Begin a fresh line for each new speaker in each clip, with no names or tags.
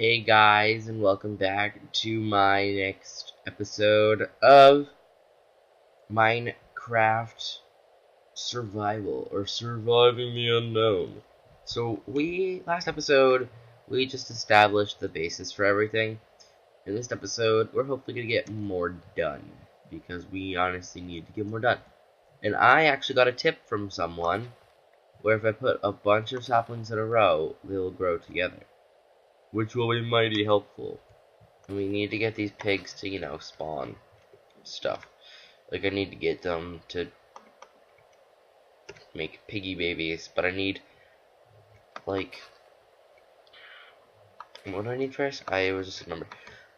Hey guys, and welcome back to my next episode of Minecraft Survival, or Surviving the Unknown. So last episode, we just established the basis for everything. In this episode, we're hopefully going to get more done, because we honestly need to get more done. And I actually got a tip from someone, where if I put a bunch of saplings in a row, they'll grow together, which will be mighty helpful. And we need to get these pigs to, spawn stuff. Like, I need to get them to make piggy babies, but I need, like, what do I need first? I was just remember.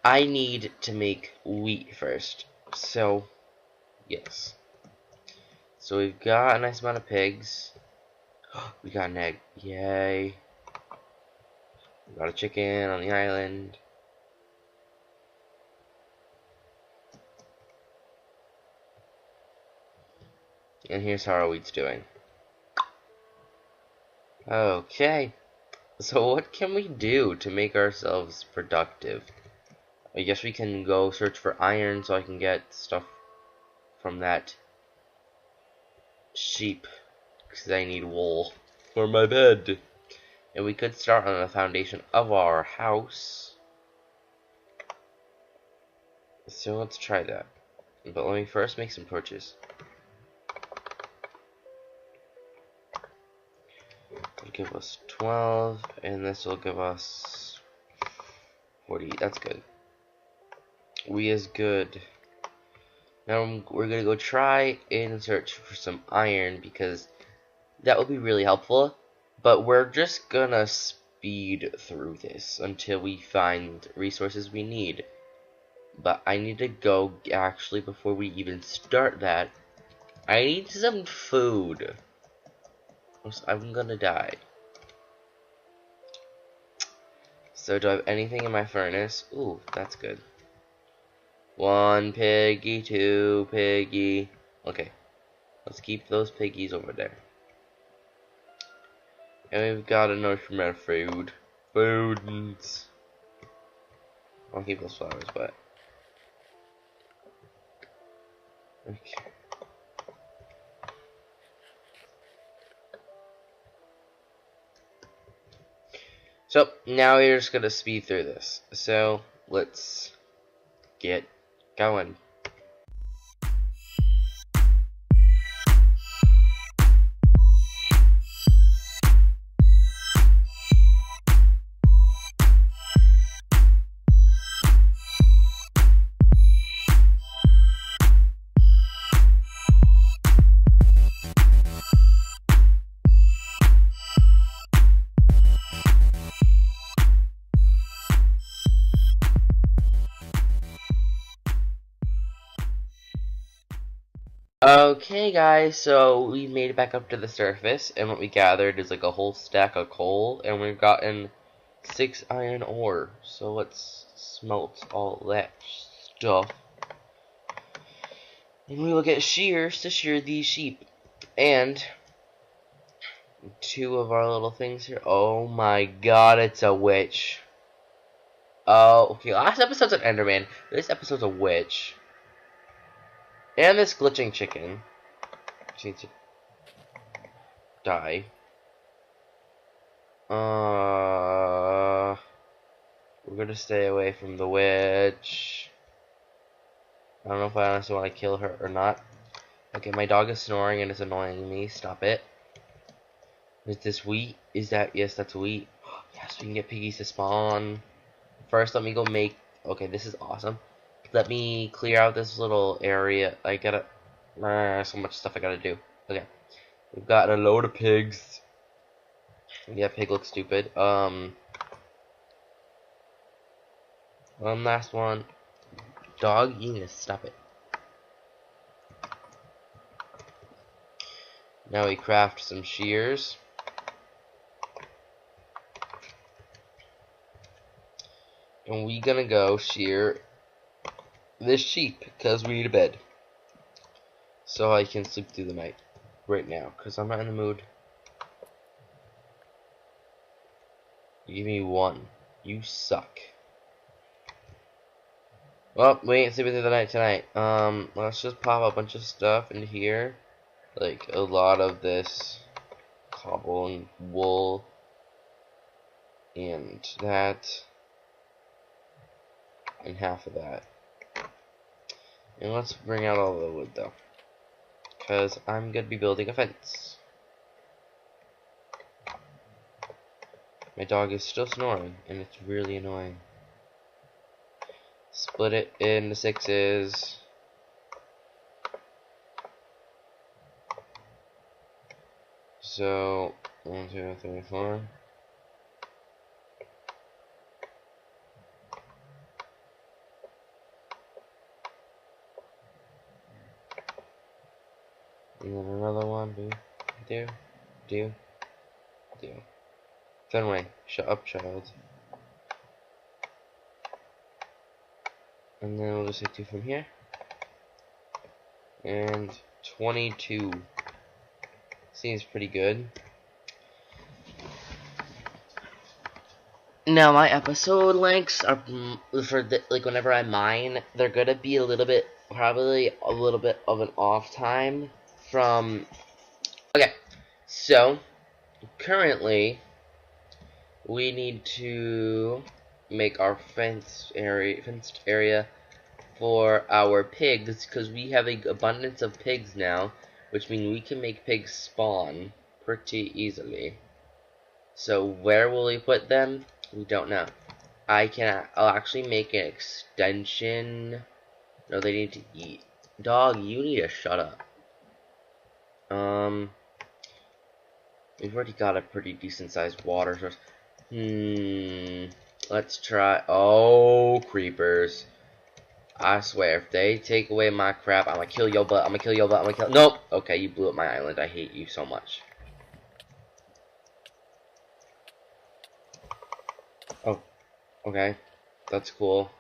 I need to make wheat first. So, yes. So we've got a nice amount of pigs. We got an egg. Yay. We got a chicken on the island. And here's how our wheat's doing. Okay. So what can we do to make ourselves productive? I guess we can go search for iron so I can get stuff from that sheep, because I need wool for my bed. And we could start on the foundation of our house. So let's try that. But let me first make some torches. It'll give us 12, and this will give us 40. That's good. We is good. Now we're gonna go try and search for some iron, because that will be really helpful. But we're just gonna speed through this until we find resources we need. But I need to go, actually, before we even start that, I need some food. I'm gonna die. So do I have anything in my furnace? Ooh, that's good. 1 piggy, 2 piggy. Okay, let's keep those piggies over there. And we've got enough amount of food. Foodins. I'll keep those flowers, but okay. So now we're just gonna speed through this. So let's get going. Okay guys, so we made it back up to the surface, and what we gathered is like a whole stack of coal, and we've gotten 6 iron ore. So let's smelt all that stuff. And we will get shears to shear these sheep. And 2 of our little things here. Oh my god, it's a witch. Oh, okay, last episode's an Enderman. This episode's a witch. And this glitching chicken. She needs to die. We're gonna stay away from the witch. I don't know if I honestly want to kill her or not. Okay, my dog is snoring and it's annoying me. Stop it. Is this wheat? Is that? Yes, that's wheat. Yes, we can get piggies to spawn. First, let me go make... Okay, this is awesome. Let me clear out this little area. I gotta... so much stuff I gotta do. Okay. We've got a load of pigs. Yeah, pig looks stupid. One last one. Dog, you need to stop it. Now we craft some shears. And we gonna go shear this sheep, because we need a bed. So I can sleep through the night. Right now, because I'm not in the mood. Give me 1. You suck. Well, we ain't sleeping through the night tonight. Let's just pop a bunch of stuff in here. Like, a lot of this cobble and wool. And that. And half of that. And let's bring out all the wood, though. Because I'm going to be building a fence. My dog is still snoring, and it's really annoying. Split it into 6s. So, 1, 2, 3, 4. And then another one, do. Fenway, shut up, child. And then we'll just take 2 from here. And 22. Seems pretty good. Now my episode lengths are for like whenever I mine, they're gonna be probably a little bit of an off time from. Okay, so currently we need to make our fenced area for our pigs because we have an abundance of pigs now, which means we can make pigs spawn pretty easily. So where will we put them? We don't know. I'll actually make an extension. No, they need to eat. Dog, you need to shut up. We've already got a pretty decent sized water source. Let's try. Oh, creepers. I swear, if they take away my crap, I'm gonna kill your butt. I'm gonna kill your butt. I'm gonna kill. Nope. Okay, you blew up my island. I hate you so much. Oh, okay. That's cool.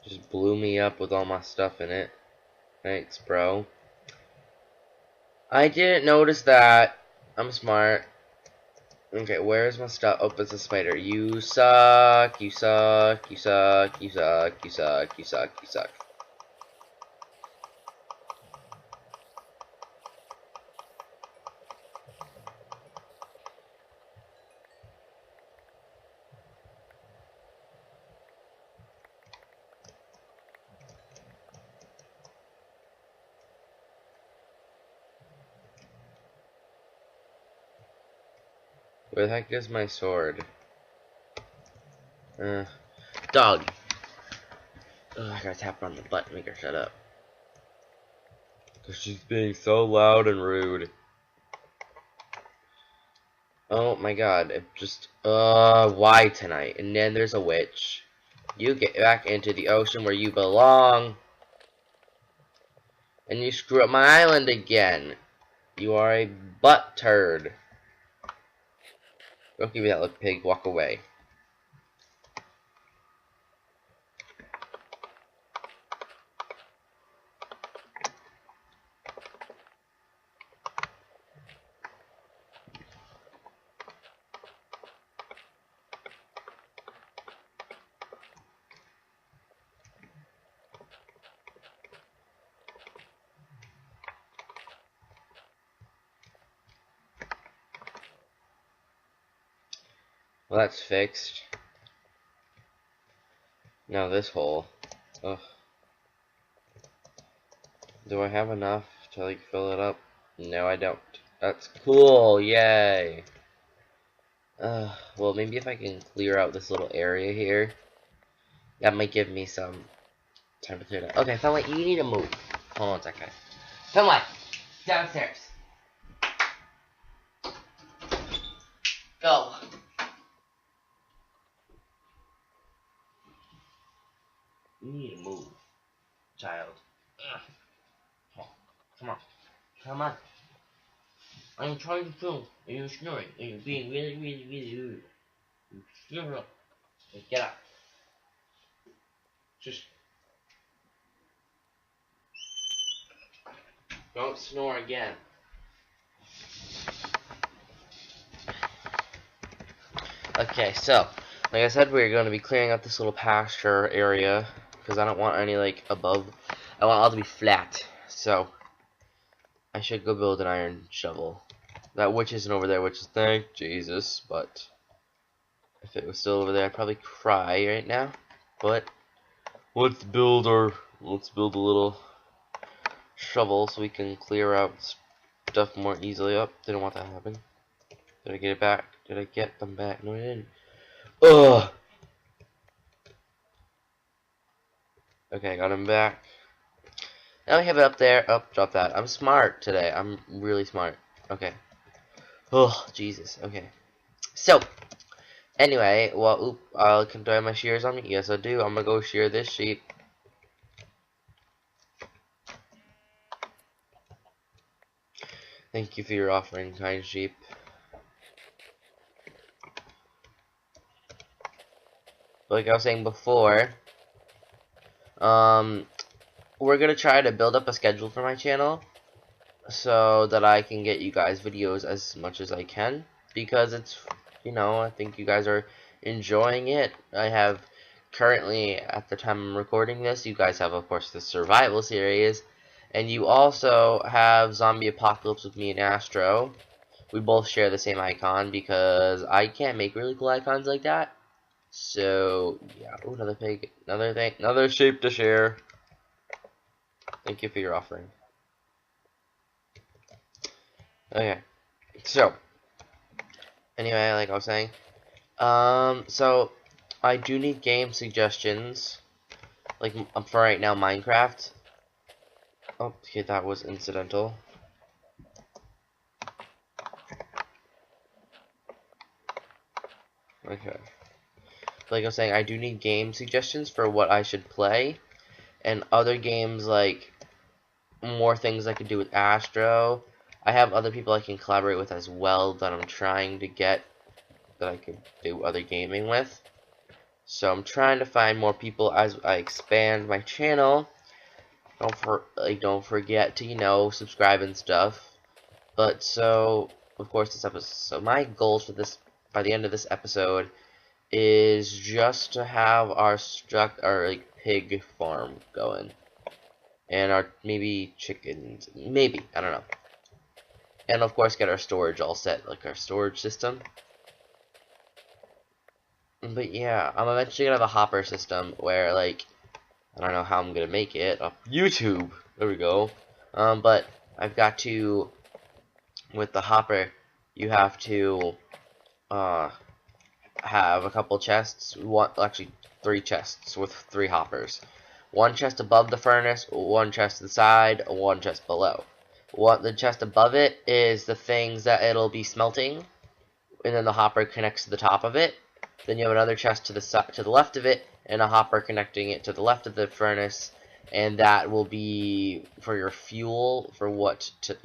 Just blew me up with all my stuff in it. Thanks, bro. I didn't notice that. I'm smart. Okay, where's my stuff? Oh, it's a spider. You suck. You suck. You suck. You suck. You suck. You suck. You suck. Where the heck is my sword? Dog. Ugh, I gotta tap her on the butt and make her shut up. Because she's being so loud and rude. Oh my god, it just, why tonight? And then there's a witch. You get back into the ocean where you belong. And you screw up my island again. You are a butt turd. Don't give me that look, pig. Walk away. Well, that's fixed. Now this hole. Ugh. Do I have enough to like fill it up? No, I don't. That's cool. Yay. Well, maybe if I can clear out this little area here, that might give me some time to clear it out. Okay, Sunlight, you need to move. Hold on a second. Sunlight, downstairs. Go. You need to move, child. Ugh. Come on. Come on. I'm trying to film, and you're snoring, and you're being really, really, really rude. You shut up. Get up. Just don't snore again. Okay, so like I said, we're going to be clearing out this little pasture area because I don't want any like above. I want all to be flat. So I should go build an iron shovel. That witch isn't over there, which is thank Jesus. But if it was still over there, I'd probably cry right now. But let's build a little shovel so we can clear out stuff more easily. Up, didn't want that to happen. Did I get it back? Did I get them back? No, I didn't. Ugh. Okay, got him back. Now we have it up there. Oh, drop that. I'm smart today. I'm really smart. Okay. Oh, Jesus. Okay. So, anyway, well, do I have my shears on me? Yes, I do. I'm gonna go shear this sheep. Thank you for your offering, kind sheep. Like I was saying before, we're gonna try to build up a schedule for my channel so that I can get you guys videos as much as I can, because it's, I think you guys are enjoying it. I have currently, at the time I'm recording this, you guys have, of course, the survival series, and you also have Zombie Apocalypse with me and Astro. We both share the same icon because I can't make really cool icons like that. So, yeah. Ooh, another pig. Another thing. Another sheep to share. Thank you for your offering. Okay. So, anyway, like I was saying, so I do need game suggestions. Like, for right now, Minecraft. Oh, okay, that was incidental. Okay. Like I was saying, I do need game suggestions for what I should play. And other games, like, more things I could do with Astro. I have other people I can collaborate with as well that I'm trying to get that I could do other gaming with. So I'm trying to find more people as I expand my channel. Don't forget to, subscribe and stuff. But so, of course, this episode. So my goals for this, by the end of this episode, is just to have our pig farm going, and our maybe chickens, maybe, I don't know. And of course, get our storage all set, like our storage system. But yeah, I'm eventually gonna have a hopper system where, like, I don't know how I'm gonna make it. YouTube. There we go. But I've got to, with the hopper, you have to have a couple chests. Actually, 3 chests with 3 hoppers. 1 chest above the furnace, 1 chest to the side, 1 chest below. The chest above it is the things that it'll be smelting, and then the hopper connects to the top of it. Then you have another chest to the left of it, and a hopper connecting it to the left of the furnace, and that will be for your fuel, for to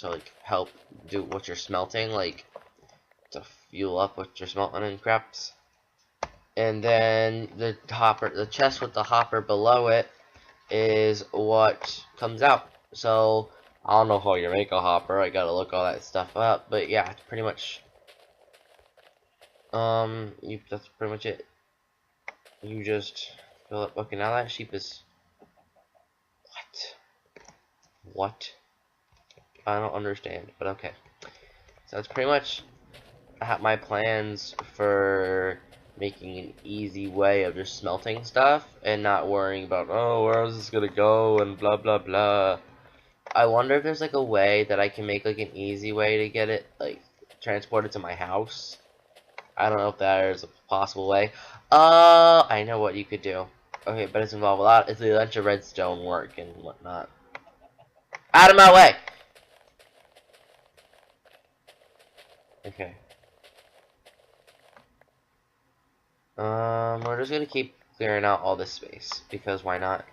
like help do what you're smelting, like to fuel up what you're smelting and craps. And then the chest with the hopper below it is what comes out. So I don't know how you make a hopper. I gotta look all that stuff up. But yeah, it's pretty much that's pretty much it. You just fill up. Okay, now that sheep is what? I don't understand. But okay, so that's pretty much my plans for making an easy way of just smelting stuff and not worrying about, oh, where is this gonna go and blah blah blah. I wonder if there's like a way that I can make like an easy way to get it like transported to my house. I don't know if that is a possible way. I know what you could do. Okay, but it's involved a lot. It's a bunch of redstone work and whatnot. Out of my way! Okay. We're just gonna keep clearing out all this space, because why not?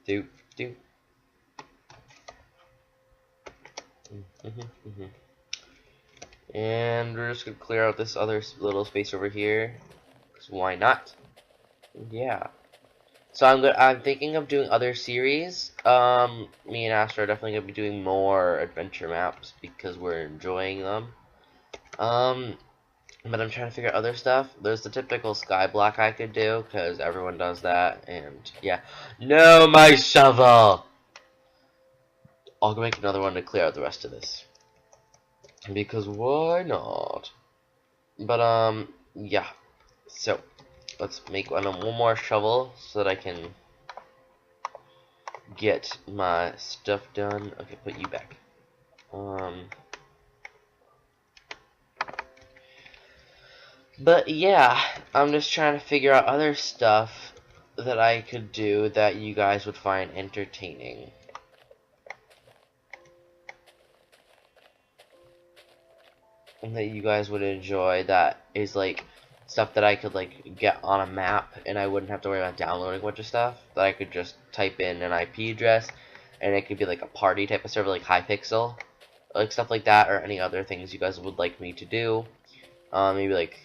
Do, do. And we're just gonna clear out this other little space over here, 'cause why not? Yeah. So I'm thinking of doing other series. Me and Astro are definitely gonna be doing more adventure maps because we're enjoying them. But I'm trying to figure out other stuff. There's the typical sky block I could do because everyone does that, and yeah. No, my shovel. I'll go make another one to clear out the rest of this because why not? But yeah. So let's make one more shovel so that I can get my stuff done. Okay, put you back. But yeah, I'm just trying to figure out other stuff that I could do that you guys would find entertaining. And that you guys would enjoy, that is like stuff that I could like get on a map and I wouldn't have to worry about downloading a bunch of stuff. That I could just type in an IP address and it could be like a party type of server, like Hypixel, like stuff like that, or any other things you guys would like me to do. Maybe like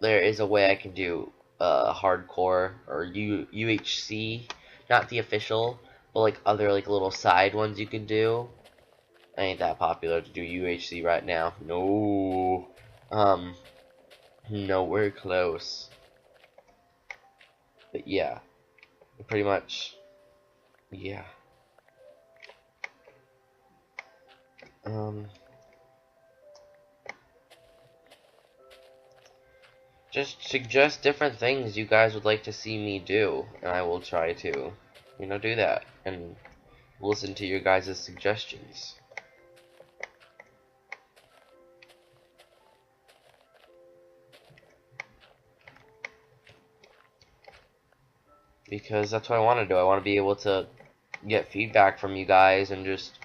there is a way I can do hardcore or UHC, not the official, but like other like little side ones you can do. I ain't that popular to do UHC right now. No, nowhere close. But yeah, pretty much, yeah. Just suggest different things you guys would like to see me do, and I will try to, do that and listen to your guys' suggestions. Because that's what I want to do. I want to be able to get feedback from you guys and just,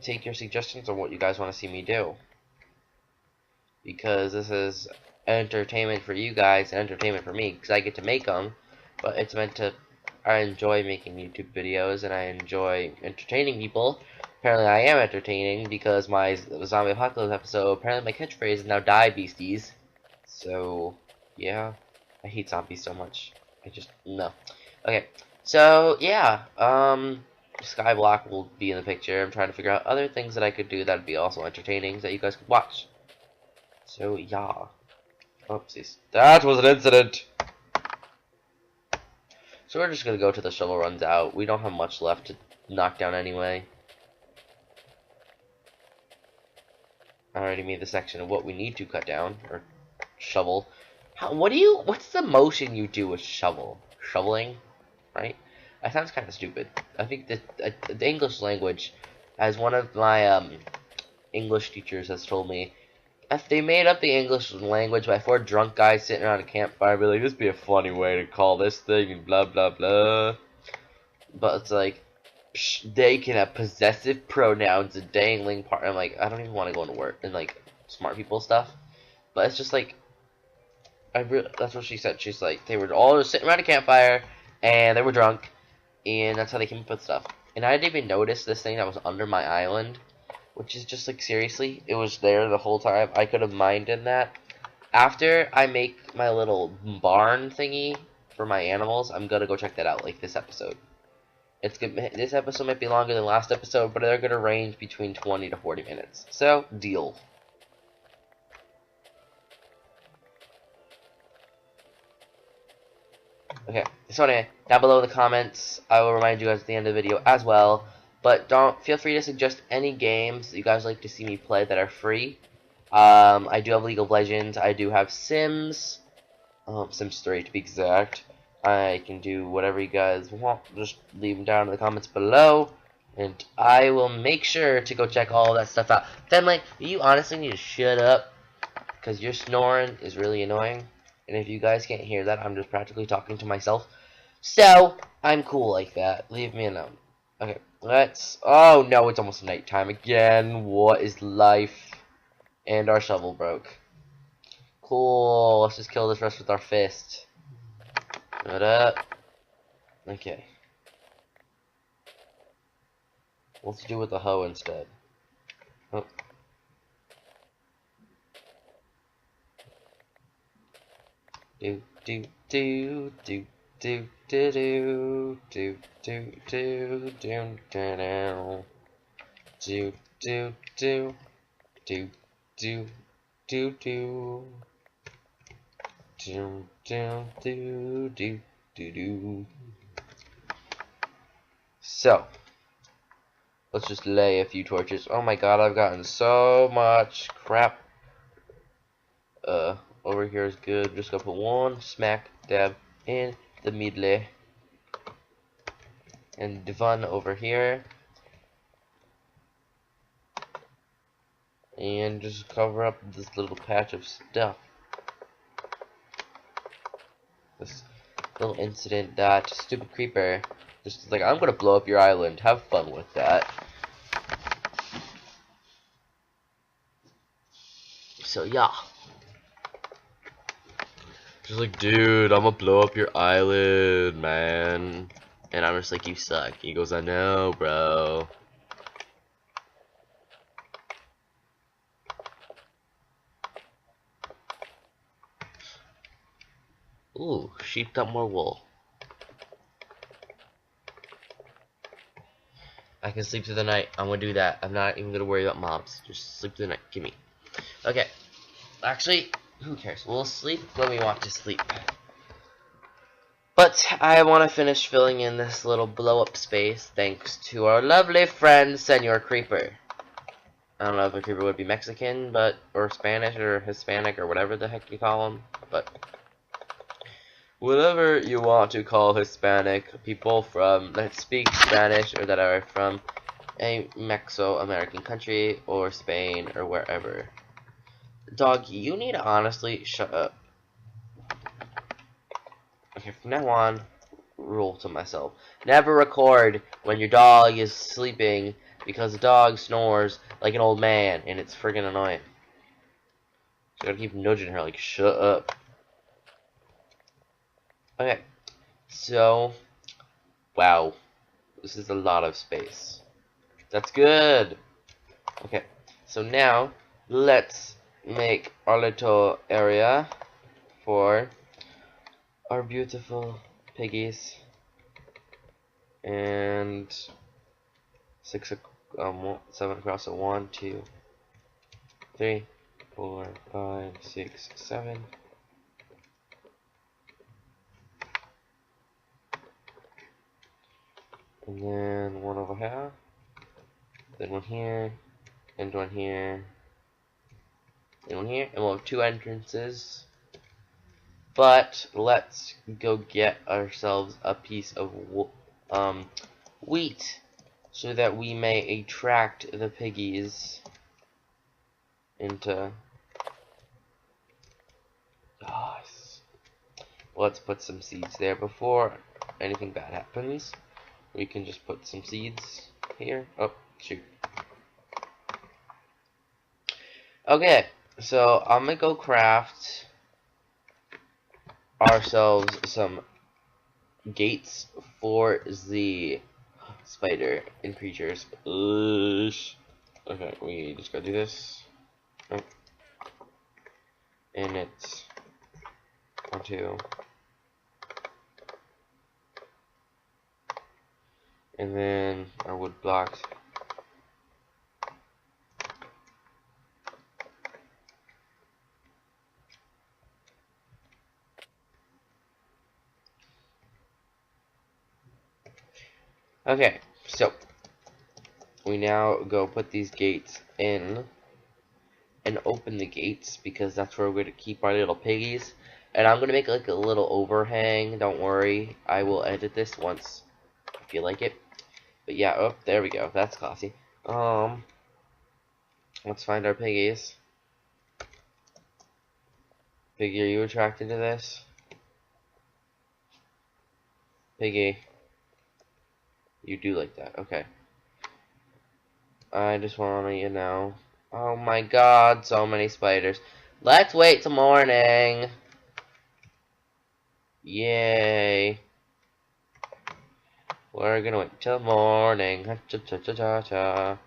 take your suggestions on what you guys want to see me do. Because this is entertainment for you guys and entertainment for me, because I get to make them, but it's meant to, I enjoy making YouTube videos and I enjoy entertaining people. Apparently I am entertaining because my zombie apocalypse episode, apparently my catchphrase is now die beasties. So, yeah. I hate zombies so much. No. Okay, so, yeah, Skyblock will be in the picture. I'm trying to figure out other things that I could do that would be also entertaining that you guys could watch. So, yeah. Oopsies. That was an incident! So we're just gonna go till the shovel runs out. We don't have much left to knock down anyway. I already made the section of what we need to cut down, or shovel. What's the motion you do with shovel? Shoveling? Right? That sounds kind of stupid. I think that the English language, as one of my English teachers has told me, if they made up the English language by four drunk guys sitting around a campfire, I'd be like, this would be a funny way to call this thing, and blah blah blah. But it's like, they can have possessive pronouns, a dangling part. I'm like, I don't even want to go into work and like smart people stuff. But it's just like, that's what she said. She's like, they were all just sitting around a campfire, and they were drunk, and that's how they came up with stuff. And I didn't even notice this thing that was under my island, which is just like, seriously, it was there the whole time. I could have mined in that. After I make my little barn thingy for my animals, I'm gonna go check that out, like this episode. It's good. This episode might be longer than last episode, but they're gonna range between 20 to 40 minutes. So, deal. Okay, so anyway, down below in the comments, I will remind you guys at the end of the video as well. But don't feel free to suggest any games that you guys like to see me play that are free. I do have League of Legends. I do have Sims. Sims 3 to be exact. I can do whatever you guys want. Just leave them down in the comments below. And I will make sure to go check all that stuff out. Finley, you honestly need to shut up. Because your snoring is really annoying. And if you guys can't hear that, I'm just practically talking to myself. So, I'm cool like that. Leave me alone. Okay, let's... Oh, no, it's almost nighttime again. What is life? And our shovel broke. Cool. Let's just kill this rest with our fist. What up? Okay. Let's do it with the hoe instead. Oh. Do do do do do do do do do do do do do do do do do do do do. So let's just lay a few torches. Oh my god, I've gotten so much crap. Over here is good. Just gonna put one smack dab in the middle. And Devon over here. And just cover up this little patch of stuff. This little incident that stupid creeper just like, I'm gonna blow up your island. Have fun with that. So yeah. Just like, dude, I'm gonna blow up your island, man. And I'm just like, you suck. He goes, I know, bro. Ooh, sheep got more wool. I can sleep through the night. I'm gonna do that. I'm not even gonna worry about mobs. Just sleep through the night. Gimme. Okay. Actually, who cares? We'll sleep when we want to sleep. But I want to finish filling in this little blow-up space thanks to our lovely friend, Senor Creeper. I don't know if a creeper would be Mexican, but or Spanish or Hispanic or whatever the heck you call them, but whatever you want to call Hispanic people from that speak Spanish or that are from a Meso-American country or Spain or wherever. Dog, you need to honestly shut up. Okay, from now on, rule to myself. Never record when your dog is sleeping because the dog snores like an old man and it's friggin' annoying. So I gotta keep nudging her like, shut up. Okay, so, wow, this is a lot of space. That's good. Okay, so now let's make our little area for our beautiful piggies. And 7 across. So 1, 2, 3, 4, 5, 6, 7. And then one over here. Then one here. And one here. And one here. And we'll have 2 entrances. But let's go get ourselves a piece of wheat so that we may attract the piggies into us. Let's put some seeds there before anything bad happens. We can just put some seeds here. Oh, shoot. Okay, so I'm gonna go craft ourselves some gates for the spider and creatures. Okay, we just gotta do this. Oh. And it's 1, 2. And then our wood blocks. Okay, so we now go put these gates in and open the gates because that's where we're going to keep our little piggies. And I'm going to make like a little overhang. Don't worry, I will edit this once I feel like it. But yeah, oh, there we go. That's classy. Let's find our piggies. Piggy, are you attracted to this? Piggy. You do like that, okay. I just want you to know. Oh my god, so many spiders. Let's wait till morning. Yay. We're gonna wait till morning. Ha-cha-cha-cha-cha-cha.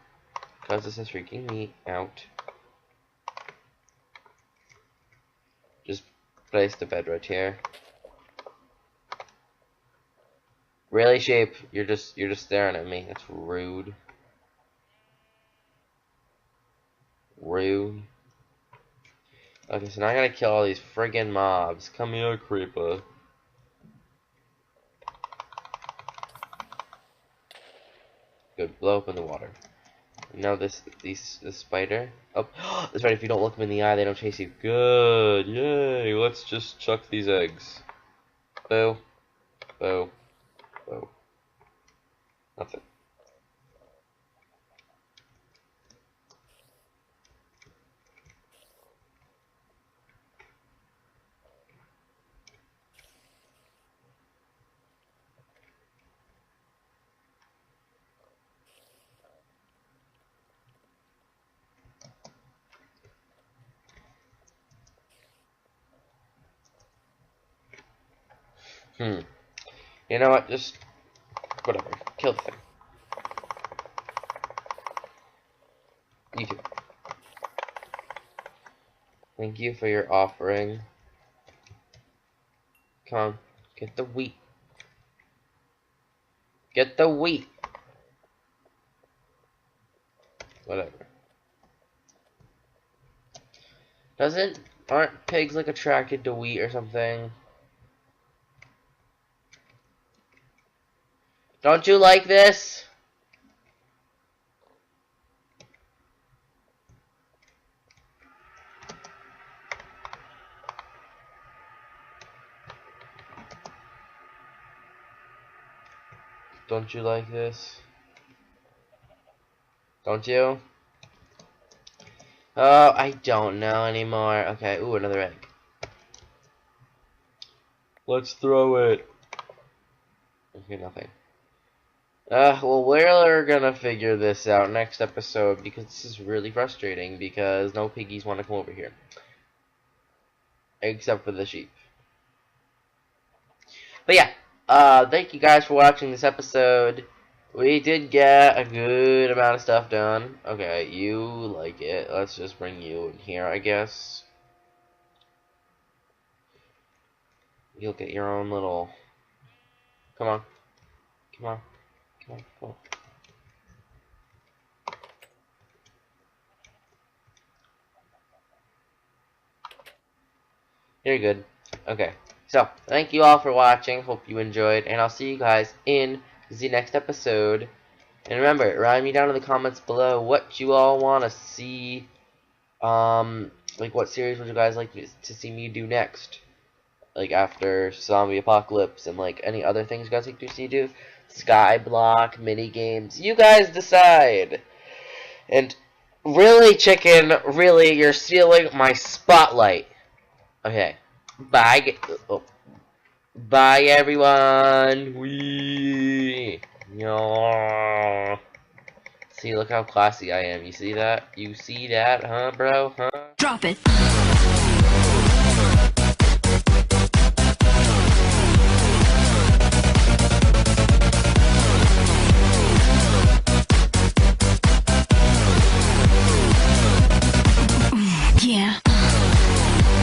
Cause this is freaking me out. Just place the bed right here. Really, Shape? You're just staring at me. That's rude. Rude. Okay, so now I gotta kill all these friggin' mobs. Come here, creeper. Good. Blow up in the water. Now this spider. Oh, that's right. If you don't look them in the eye, they don't chase you. Good. Yay. Let's just chuck these eggs. Boo. Boo. Boo. Nothing. You know what? Just whatever. Kill the thing. You too. Thank you for your offering. Come on. Get the wheat. Get the wheat. Whatever. Aren't pigs like attracted to wheat or something? Don't you like this? Don't you like this? Don't you? Oh, I don't know anymore. Okay, ooh, another egg. Let's throw it. Okay, nothing. Well, we're gonna figure this out next episode because this is really frustrating because no piggies want to come over here. Except for the sheep. But yeah, thank you guys for watching this episode. We did get a good amount of stuff done. Okay, you like it. Let's just bring you in here, I guess. You'll get your own little... Come on. Come on. Come on. Come on. You're good. Okay. So, thank you all for watching. Hope you enjoyed. And I'll see you guys in the next episode. And remember, write me down in the comments below what you all want to see. Like what series would you guys like to see me do next? Like after Zombie Apocalypse and like any other things you guys like to see do. Skyblock, mini games. You guys decide. And really, chicken, really, you're stealing my spotlight. Okay. Bye. Oh. Bye, everyone. Wee. Yeah. See, look how classy I am. You see that? You see that, huh, bro? Huh?
Drop it.